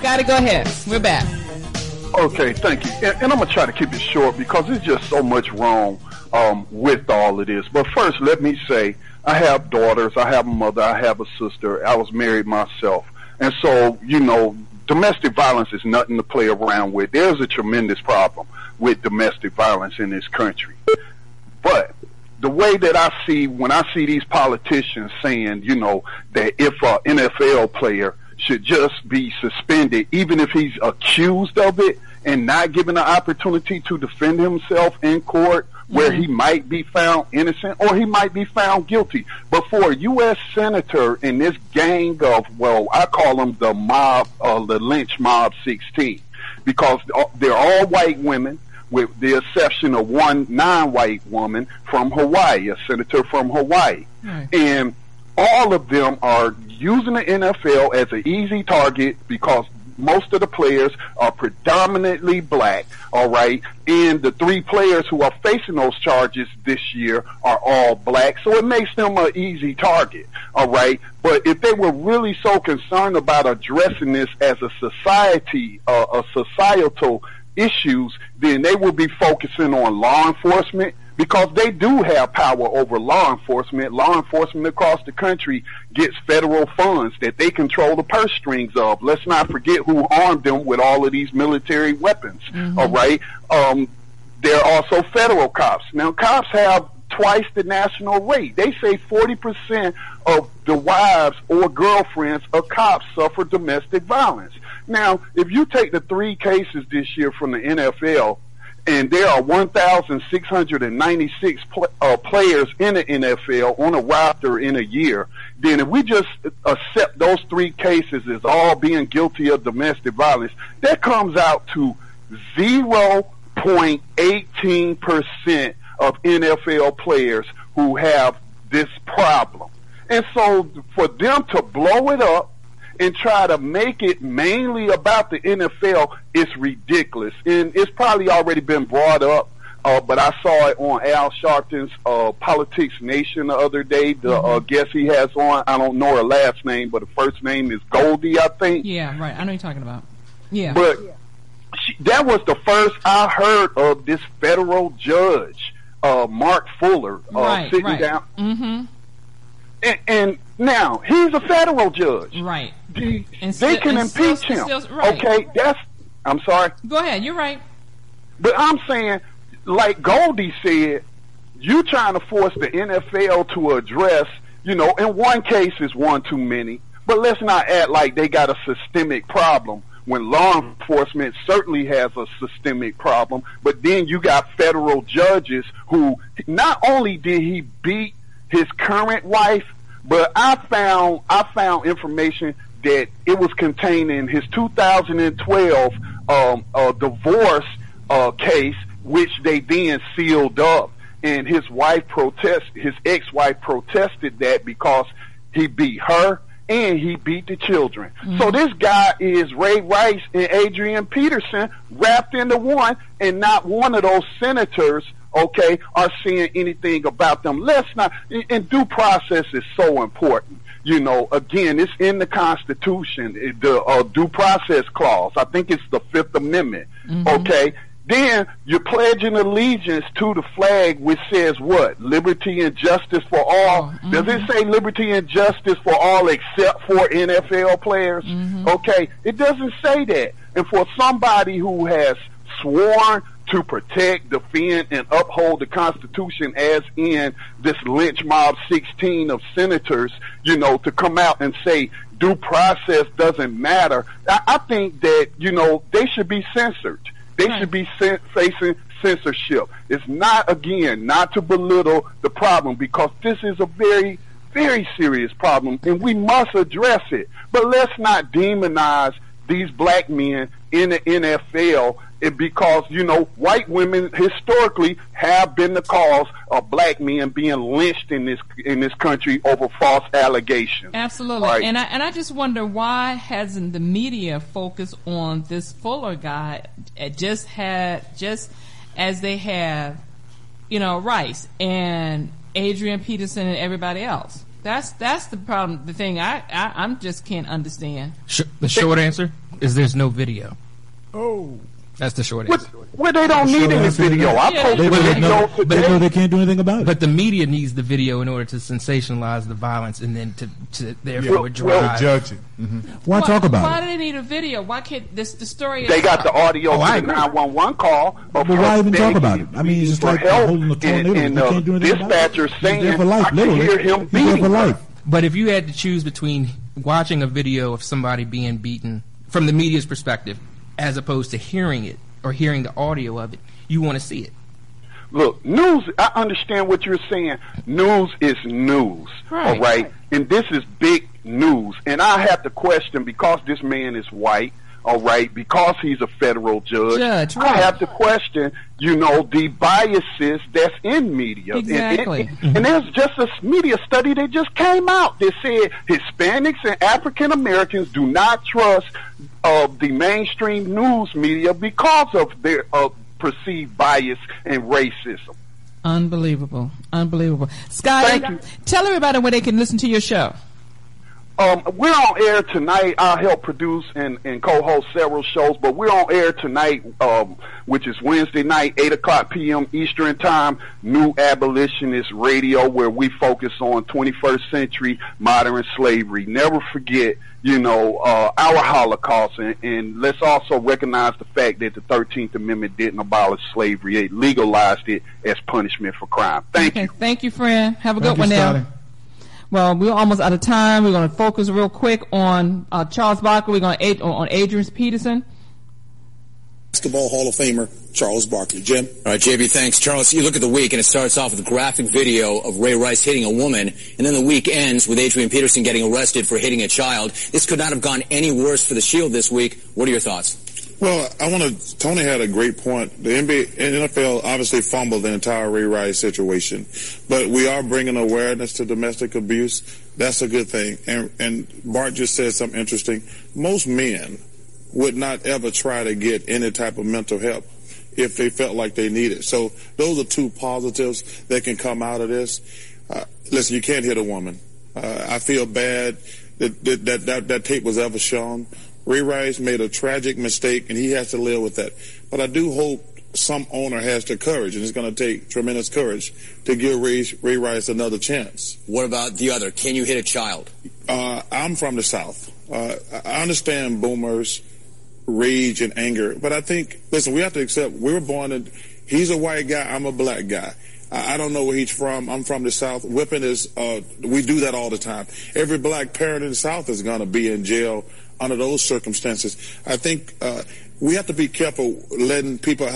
Scotty, go ahead. We're back. Okay, thank you. And I'm going to try to keep it short because there's just so much wrong with all of this. But first, let me say, I have daughters, I have a mother, I have a sister. I was married myself. And so, domestic violence is nothing to play around with. There's a tremendous problem with domestic violence in this country. But the way that I see, when I see these politicians saying, that if an NFL player should just be suspended, even if he's accused of it, and not given an opportunity to defend himself in court, where he might be found innocent or he might be found guilty. But for a U.S. senator in this gang of, I call them the mob, the Lynch Mob 16, because they're all white women, with the exception of one non-white woman from Hawaii, a senator from Hawaii. Right. And all of them are using the NFL as an easy target because most of the players are predominantly black, all right? And the 3 players who are facing those charges this year are all black, so it makes them an easy target, all right? But if they were really so concerned about addressing this as a societal issues, then they would be focusing on law enforcement, because they do have power over law enforcement. Law enforcement across the country gets federal funds that they control the purse strings of. Let's not forget who armed them with all of these military weapons, all right? There are also federal cops. Now, cops have twice the national rate. They say 40% of the wives or girlfriends of cops suffer domestic violence. Now, if you take the 3 cases this year from the NFL, and there are 1,696 players in the NFL on a roster in a year, then if we just accept those 3 cases as all being guilty of domestic violence, that comes out to 0.18% of NFL players who have this problem. And so for them to blow it up and try to make it mainly about the NFL, it's ridiculous. And it's probably already been brought up, but I saw it on Al Sharpton's Politics Nation the other day. The guest he has on, I don't know her last name, but the first name is Goldie, I think. Yeah, right. I know what you're talking about. Yeah. But that was the first I heard of this federal judge, Mark Fuller, sitting down. And now, he's a federal judge. Right. They can impeach him. Right. Okay, I'm sorry. Go ahead, you're right. But I'm saying, like Goldie said, you trying to force the NFL to address, and one case is one too many, but let's not act like they got a systemic problem when law enforcement certainly has a systemic problem. But then you got federal judges who, not only did he beat his current wife, but I found information that it was contained in his 2012 divorce case, which they then sealed up. And his ex-wife protested that because he beat her and he beat the children. So this guy is Ray Rice and Adrian Peterson wrapped into one, and not one of those senators are saying anything about them. Let's not, and due process is so important. Again, it's in the Constitution, the due process clause. I think it's the 5th Amendment. Then you're pledging allegiance to the flag, which says what? Liberty and justice for all. Does it say liberty and justice for all except for NFL players? Okay, it doesn't say that. And for somebody who has sworn to protect, defend, and uphold the Constitution, as in this Lynch Mob 16 of senators, to come out and say due process doesn't matter, I think that, they should be censored. They should be facing censorship. It's not to belittle the problem, because this is a very, very serious problem, and we must address it. But let's not demonize these black men in the NFL, because, white women historically have been the cause of black men being lynched in this country over false allegations. Absolutely. Right? And I just wonder, why hasn't the media focused on this Fuller guy just as they have, Rice and Adrian Peterson and everybody else? That's the problem. The thing I just can't understand. The short answer, is there's no video. Oh. That's the short answer. Well, they don't need any video. I posted video today. But they know they can't do anything about it. But the media needs the video in order to sensationalize the violence and then to therefore drive. Judge it. Why talk about Why it? do they need a video? Why can't the story? They got the audio to the 911 call. But why even talk about it? I mean, it's just like holding a tornado. You can't do anything about it. Dispatcher saying, for life, I can hear him beating for life. But if you had to choose between watching a video of somebody being beaten from the media's perspective as opposed to hearing it or hearing the audio of it, you want to see it. Look, news, I understand what you're saying. News is news, all right? And this is big news. And I have to question, because this man is white, all right, because he's a federal judge, I have to question, the biases that's in media. Exactly. And there's just a media study that just came out that said Hispanics and African Americans do not trust the mainstream news media because of their perceived bias and racism. Unbelievable. Scotty, tell everybody where they can listen to your show. We're on air tonight. I help produce and co-host several shows, but we're on air tonight, which is Wednesday night, 8:00 p.m. Eastern Time, New Abolitionist Radio, where we focus on 21st century modern slavery. Never forget, our Holocaust, and let's also recognize the fact that the 13th Amendment didn't abolish slavery. It legalized it as punishment for crime. Thank you. Thank you, friend. Have a good one now. Well, we're almost out of time. We're going to focus real quick on Charles Barkley. We're going to on Adrian Peterson. Basketball Hall of Famer Charles Barkley. Jim? All right, JB, thanks. Charles, you look at the week, and it starts off with a graphic video of Ray Rice hitting a woman, and then the week ends with Adrian Peterson getting arrested for hitting a child. This could not have gone any worse for the Shield this week. What are your thoughts? Well, Tony had a great point. The NFL obviously fumbled the entire Ray Rice situation, but we are bringing awareness to domestic abuse. That's a good thing. And Bart just said something interesting. Most men would not ever try to get any type of mental help if they felt like they need it. So those are two positives that can come out of this. Listen, you can't hit a woman. I feel bad that tape was ever shown. Ray Rice made a tragic mistake, and he has to live with that. But I do hope some owner has the courage, and it's going to take tremendous courage to give Ray Rice another chance. What about the other? Can you hit a child? I'm from the South. I understand boomers' rage and anger, but I think, listen, we have to accept we were born in, he's a white guy, I'm a black guy. I don't know where he's from. I'm from the South. Whipping is, we do that all the time. Every black parent in the South is going to be in jail under those circumstances. I think we have to be careful letting people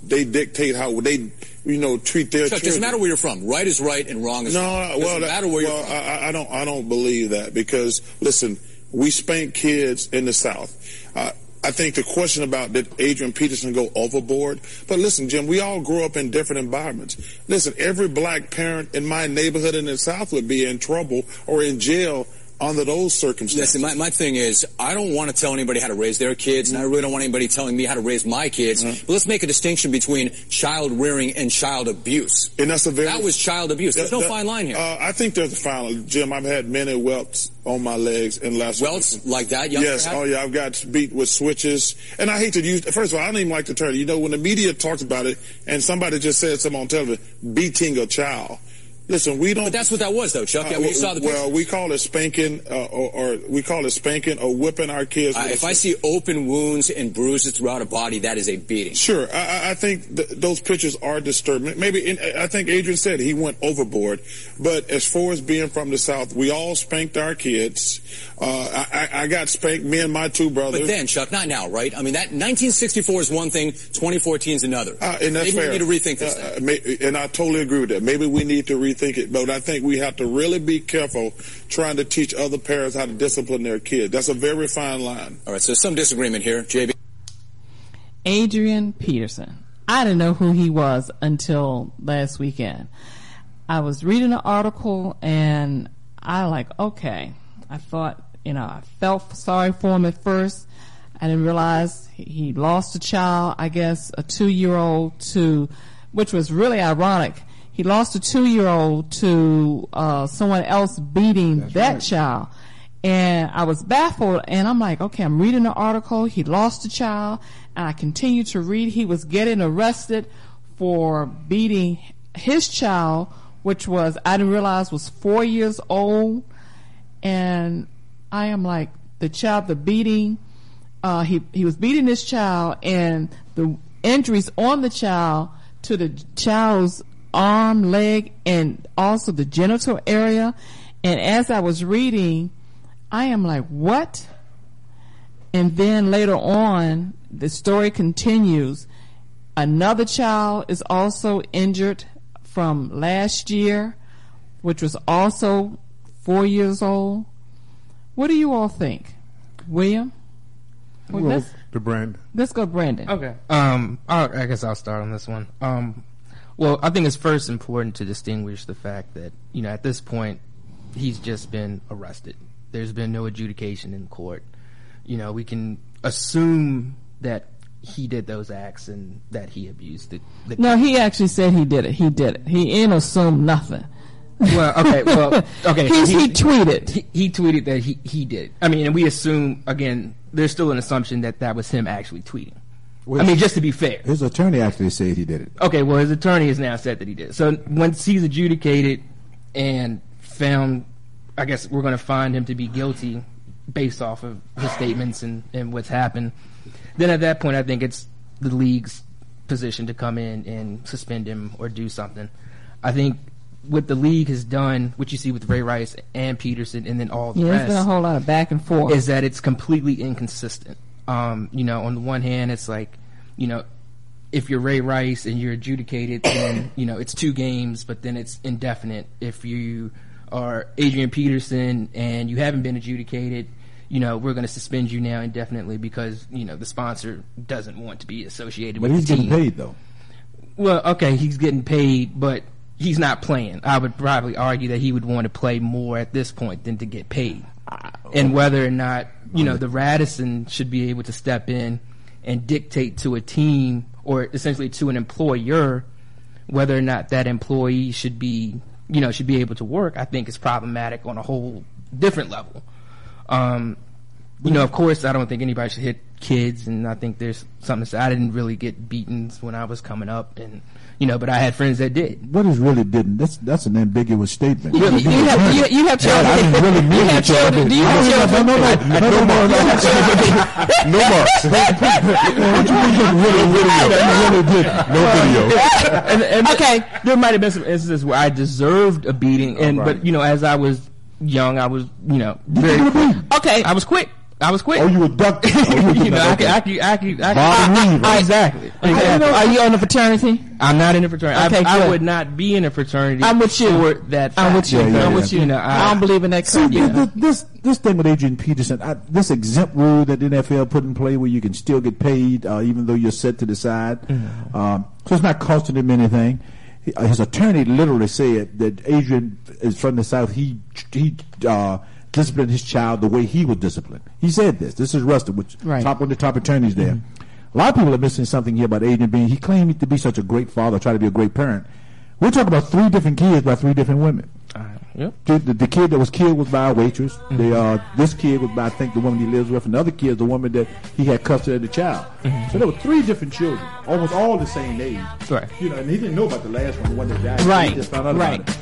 they dictate how they treat their children. It doesn't matter where you're from. Right is right and wrong is wrong. It doesn't matter where you're from. I don't believe that, because listen, we spank kids in the South. I think the question about did Adrian Peterson go overboard? But listen, Jim, we all grew up in different environments. Listen, every black parent in my neighborhood in the South would be in trouble or in jail under those circumstances. Listen, my thing is, I don't want to tell anybody how to raise their kids, and I really don't want anybody telling me how to raise my kids. But let's make a distinction between child rearing and child abuse. And that was child abuse. There's no fine line here. I think there's a fine line. Jim, I've had many welts on my legs in last week. Welts like that? Yes. Oh, yeah. I've got beat with switches. And I hate to use, first of all, I don't even like the term. When the media talks about it and somebody just said something on television, beating a child. Listen, we don't. But that's what that was, though, Chuck. We saw the picture. Well, we call it spanking, or we call it spanking or whipping our kids. If I see open wounds and bruises throughout a body, that is a beating. Sure, I think those pictures are disturbing. I think Adrian said he went overboard. But as far as being from the South, we all spanked our kids. I got spanked, me and my two brothers. But then, Chuck, not now, right? I mean, that 1964 is one thing, 2014 is another. And that's Maybe fair. we need to rethink this thing. And I totally agree with that. Maybe we need to rethink it. But I think we have to really be careful trying to teach other parents how to discipline their kids. That's a very fine line. All right, so some disagreement here. JB? Adrian Peterson. I didn't know who he was until last weekend. I was reading an article, and I thought, I felt sorry for him at first. I didn't realize he lost a child, I guess, a 2-year-old which was really ironic. He lost a 2-year-old to someone else beating that child. And I was baffled, and I'm like, okay, I'm reading the article. He lost a child, and I continued to read. He was getting arrested for beating his child, which was, I didn't realize was 4 years old. And I am like, the beating, he was beating this child, and the injuries on the child to the child's arm, leg, and also the genital area. And as I was reading, I am like, what? And then later on, the story continues. Another child is also injured from last year, which was also 4 years old. What do you all think? William? Well, to Brandon. Let's go Brandon. Okay. I guess I'll start on this one. Well, I think it's first important to distinguish the fact that, at this point, he's just been arrested. There's been no adjudication in court. We can assume that he did those acts and that he abused the No, he actually said he did it. He did it. He ain't assumed nothing. Well, okay. He tweeted. He tweeted that he did. I mean, and we assume, again, there's still an assumption that was him actually tweeting. Well, just to be fair. His attorney actually said he did it. Okay, well, his attorney has now said that he did it. So once he's adjudicated and found, I guess we're going to find him to be guilty based off of his statements and what's happened, then at that point I think it's the league's position to come in and suspend him or do something. I think what the league has done, what you see with Ray Rice and Peterson and then all the rest, there's been a whole lot of back and forth, is that it's completely inconsistent. On the one hand, it's like, if you're Ray Rice and you're adjudicated, then, it's 2 games, but then it's indefinite. If you are Adrian Peterson and you haven't been adjudicated, we're going to suspend you now indefinitely because, the sponsor doesn't want to be associated with the team. But he's getting paid, though. Well, okay, he's getting paid, but he's not playing. I would probably argue that he would want to play more at this point than to get paid. And whether or not, the Radisson should be able to step in and dictate to a team or essentially to an employer whether or not that employee should be able to work, I think is problematic on a whole different level. Of course, I don't think anybody should hit kids, and I think there's something to say. I didn't really get beatings when I was coming up, and but I had friends that did. What is really didn't? That's an ambiguous statement. You have children. I didn't really mean have children. Do you have children? No more. What you mean really did? No video. Okay, there might have been some instances where I deserved a beating, but as I was young, I was very okay. I was quick. Oh, you were ducked. Exactly. Are you on the fraternity? I'm not in a fraternity. Okay, I would not be in a fraternity. I'm with you. For that fact. I'm with you. I'm with you. I don't believe in that. This thing with Adrian Peterson, this exempt rule that the NFL put in play where you can still get paid even though you're set to the side. So it's not costing him anything. His attorney literally said that Adrian is from the South. He disciplined his child the way he was disciplined. He said this. This is Rustin, which one of the top attorneys there. A lot of people are missing something here about Adrian being. He claimed to be such a great father, try to be a great parent. We're talking about 3 different kids by 3 different women. The kid that was killed was by a waitress. This kid was by, I think, the woman he lives with, and the other kid is the woman that he had custody of the child. So there were 3 different children, almost all the same age. Right. And he didn't know about the last one, the one that died. Right. He just found out about it.